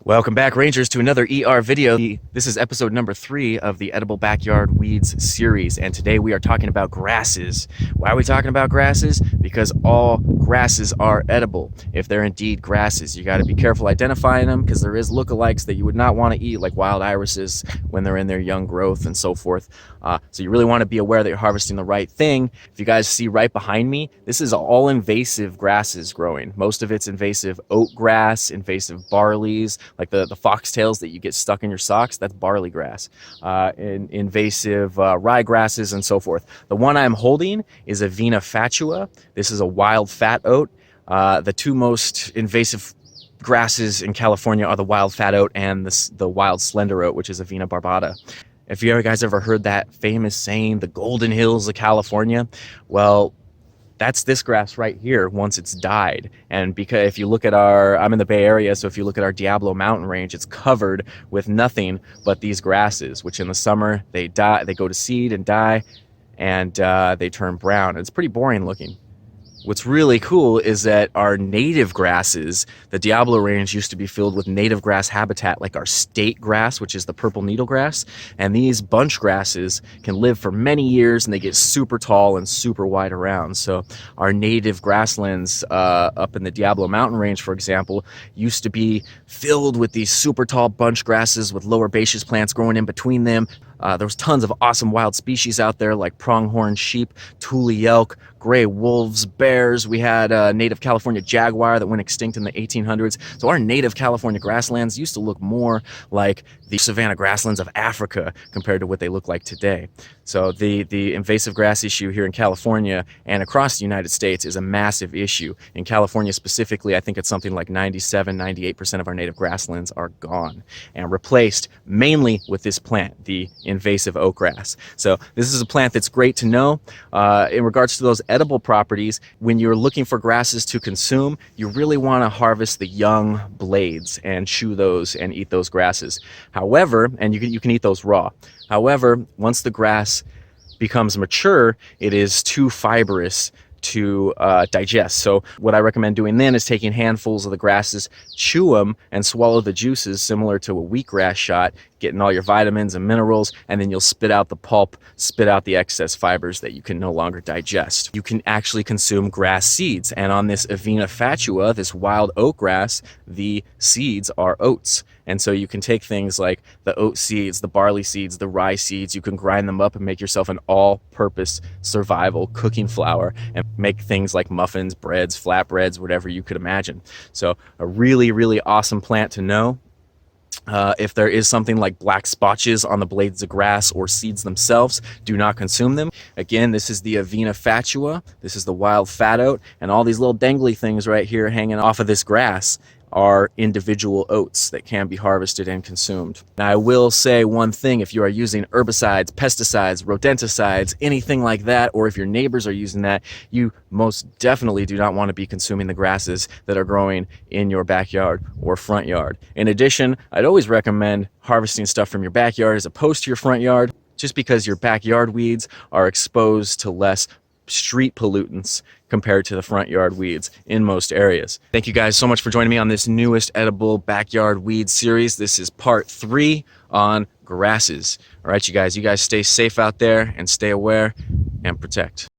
Welcome back, Rangers, to another ER video. This is episode number 3 of the Edible Backyard Weeds series, and today we are talking about grasses. Why are we talking about grasses? Because all grasses are edible, if they're indeed grasses. You got to be careful identifying them, because there is lookalikes that you would not want to eat, like wild irises when they're in their young growth and so forth. So you really want to be aware that you're harvesting the right thing. If you guys see right behind me, this is all invasive grasses growing. Most of it's invasive oat grass, invasive barleys, like the foxtails that you get stuck in your socks. That's barley grass. Invasive rye grasses and so forth. The one I'm holding is a Veena Facciolo. This is a wild fat oat. The two most invasive grasses in California are the wild fat oat and the wild slender oat, which is a Veena barbata. If you guys ever heard that famous saying, the golden hills of California, well, that's this grass right here once it's died. And because if you look at I'm in the Bay Area, so if you look at our Diablo mountain range, it's covered with nothing but these grasses, which in the summer they die, they go to seed and die, and they turn brown. It's pretty boring looking. What's really cool is that our native grasses, the Diablo range used to be filled with native grass habitat like our state grass, which is the purple needle grass. And these bunch grasses can live for many years and they get super tall and super wide around. So our native grasslands up in the Diablo mountain range, for example, used to be filled with these super tall bunch grasses with low herbaceous plants growing in between them. There was tons of awesome wild species out there like pronghorn sheep, Thule elk, gray wolves, bears. We had a native California jaguar that went extinct in the 1800s. So our native California grasslands used to look more like the savanna grasslands of Africa compared to what they look like today. So the invasive grass issue here in California and across the United States is a massive issue. In California specifically, I think it's something like 97-98% of our native grasslands are gone and replaced mainly with this plant, the invasive oak grass. So this is a plant that's great to know. In regards to those edible properties, when you're looking for grasses to consume, you really want to harvest the young blades and chew those and eat those grasses. However, and you can eat those raw. However, once the grass becomes mature, it is too fibrous to digest. So what I recommend doing then is taking handfuls of the grasses, chew them, and swallow the juices similar to a wheatgrass shot, getting all your vitamins and minerals, and then you'll spit out the pulp, spit out the excess fibers that you can no longer digest. You can actually consume grass seeds, and on this Veena Facciolo, this wild oat grass, the seeds are oats. And so you can take things like the oat seeds, the barley seeds, the rye seeds, you can grind them up and make yourself an all-purpose survival cooking flour and make things like muffins, breads, flatbreads, whatever you could imagine. So a really, really awesome plant to know. If there is something like black spotches on the blades of grass or seeds themselves, do not consume them. Again, this is the Veena Facciolo, this is the wild fat oat, and all these little dangly things right here hanging off of this grass are individual oats that can be harvested and consumed. Now, I will say one thing: if you are using herbicides, pesticides, rodenticides, anything like that, or if your neighbors are using that, you most definitely do not want to be consuming the grasses that are growing in your backyard or front yard. In addition, I'd always recommend harvesting stuff from your backyard as opposed to your front yard, just because your backyard weeds are exposed to less street pollutants compared to the front yard weeds in most areas. Thank you guys so much for joining me on this newest edible backyard weed series. This is part 3 on grasses. All right, you guys stay safe out there and stay aware and protect.